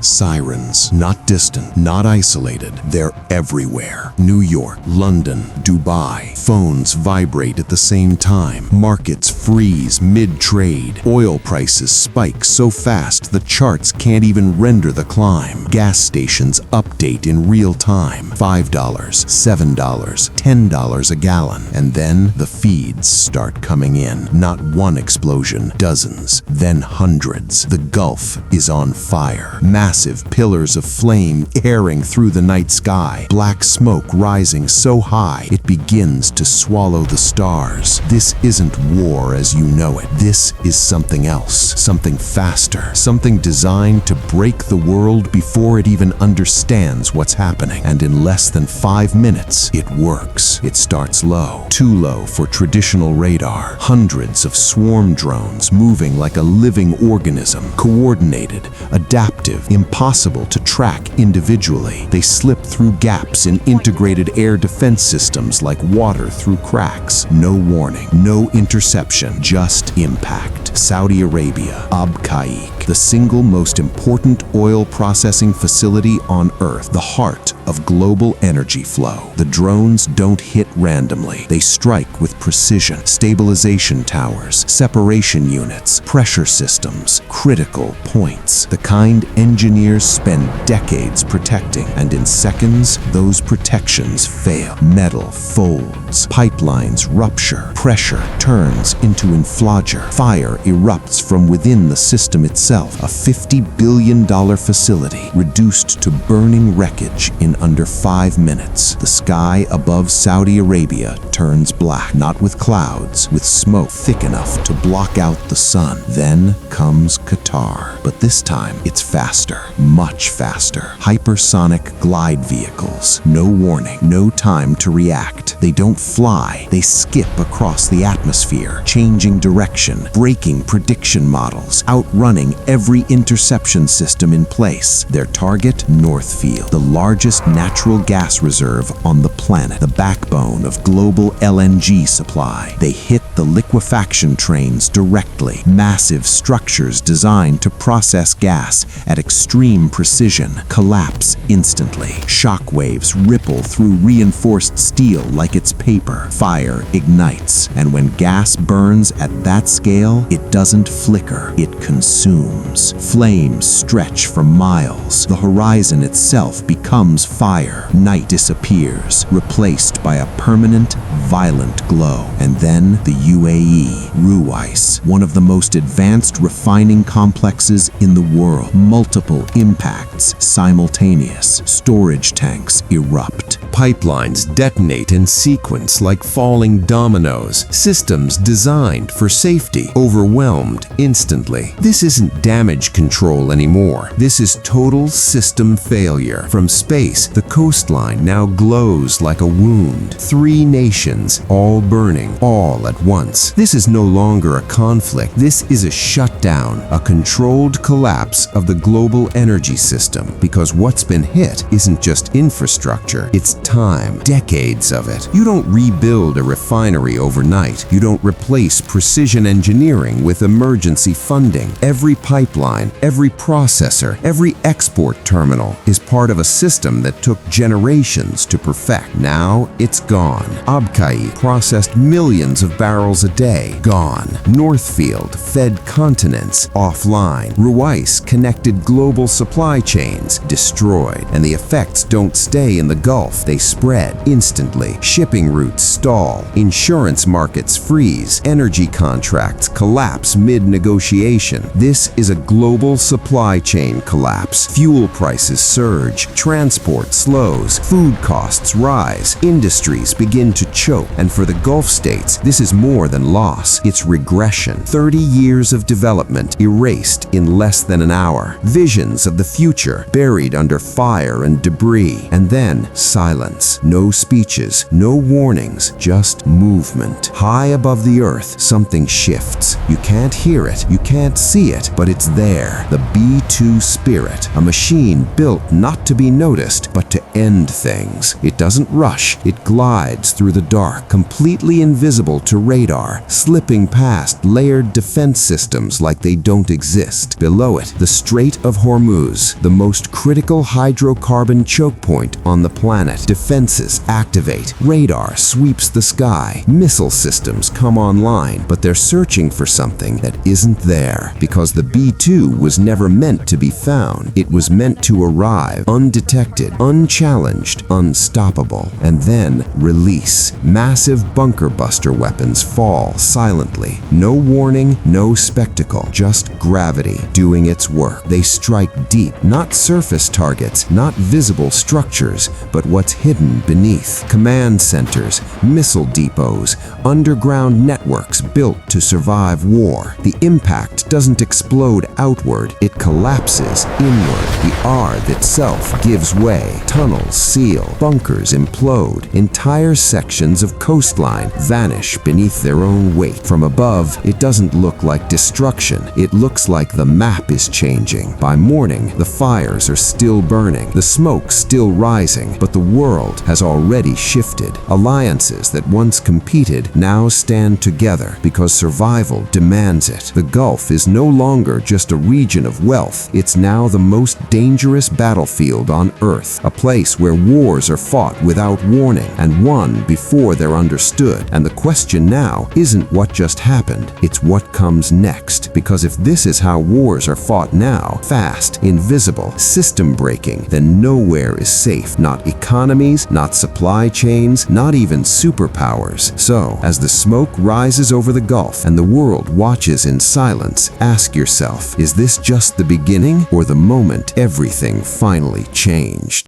Sirens, not distant, not isolated, they're everywhere. New York, London, Dubai. Phones vibrate at the same time. Markets freeze mid-trade. Oil prices spike so fast the charts can't even render the climb. Gas stations update in real time. $5, $7, $10 a gallon. And then the feeds start coming in. Not one explosion, dozens, then hundreds. The Gulf is on fire. Massive pillars of flame tearing through the night sky. Black smoke rising so high it begins to swallow the stars. This isn't war as you know it. This is something else, something faster, something designed to break the world before it even understands what's happening. And in less than 5 minutes, it works. It starts low, too low for traditional radar. Hundreds of swarm drones moving like a living organism, coordinated, adaptive, impossible to track individually. They slip through gaps in integrated air defense systems like water through cracks. No warning, no interception, just impact. Saudi Arabia, Qatar, the single most important oil processing facility on Earth, the heart of global energy flow. The drones don't hit randomly. They strike with precision. Stabilization towers, separation units, pressure systems, critical points. The kind engineers spend decades protecting, and in seconds, those protections fail. Metal folds, pipelines rupture, pressure turns into inflagger. Fire erupts from within the system itself. A $50 billion facility reduced to burning wreckage in under 5 minutes. The sky above Saudi Arabia turns black, not with clouds, with smoke thick enough to block out the sun. Then comes Qatar. But this time, it's faster, much faster. Hypersonic glide vehicles. No warning, no time to react. They don't fly, they skip across the atmosphere, changing direction, breaking prediction models, outrunning every interception system in place. Their target, Northfield, the largest natural gas reserve on the planet, the backbone of global LNG supply. They hit the liquefaction trains directly, massive structures designed to process gas at extreme precision collapse instantly. Shockwaves ripple through reinforced steel like it's paper. Fire ignites, and when gas burns at that scale, it doesn't flicker, it consumes. Flames stretch for miles. The horizon itself becomes fire. Night disappears, replaced by a permanent, violent glow. And then the UAE, Ruwais, one of the most advanced refining complexes in the world. Multiple impacts, simultaneous. Storage tanks erupt. Pipelines detonate in sequence like falling dominoes. Systems designed for safety, overwhelmed instantly. This isn't damage control anymore. This is total system failure. From space, the coastline now glows like a wound. 3 nations, all burning, all at once. This is no longer a conflict. This is a shutdown, a controlled collapse of the global energy system. Because what's been hit isn't just infrastructure, it's time, decades of it. You don't rebuild a refinery overnight. You don't replace precision engineering with emergency funding. Every pipeline, every processor, every export terminal is part of a system that took generations to perfect. Now it's gone. Qatar processed millions of barrels a day. Gone. Northfield fed continents. Offline. Ruwais connected global supply chains. Destroyed. And the effects don't stay in the Gulf. They spread instantly. Shipping routes stall. Insurance markets freeze. Energy contracts collapse mid-negotiation. This is a global supply chain collapse. Fuel prices surge. Transport slows. Food costs rise. Industries begin to choke. And for the Gulf states, this is more than loss. It's regression. 30 years of development erased in less than an hour. Visions of the future buried under fire and debris. And then silence. No speeches, no warnings, just movement. High above the earth, something shifts. You can't hear it, you can't see it, but it's there. The B-2 Spirit, a machine built not to be noticed, but to end things. It doesn't rush, it glides through the dark, completely invisible to radar, slipping past layered defense systems like they don't exist. Below it, the Strait of Hormuz, the most critical hydrocarbon choke point on the planet. Defenses activate. Radar sweeps the sky. Missile systems come online, but they're searching for something that isn't there. Because the B-2 was never meant to be found. It was meant to arrive undetected, unchallenged, unstoppable, and then release. Massive bunker buster weapons fall silently. No warning, no spectacle, just gravity doing its work. They strike deep, not surface targets, not visible structures, but what's hidden beneath. Command centers, missile depots, underground networks built to survive war. The impact doesn't explode outward, it collapses inward. The earth itself gives way. Tunnels seal, bunkers implode. Entire sections of coastline vanish beneath their own weight. From above, it doesn't look like destruction. It looks like the map is changing. By morning, the fires are still burning, the smoke still rising, but the world has already shifted. Alliances that once competed now stand together because survival demands it. The Gulf is no longer just a region of wealth. It's now the most dangerous battlefield on Earth, a place where wars are fought without warning and won before they're understood. And the question now isn't what just happened, it's what comes next. Because if this is how wars are fought now, fast, invisible, system-breaking, then nowhere is safe. Not economies, not supply chains, not even superpowers. So, as the smoke rises over the Gulf and the world watches in silence, ask yourself, is this just the beginning or the moment everything finally changed?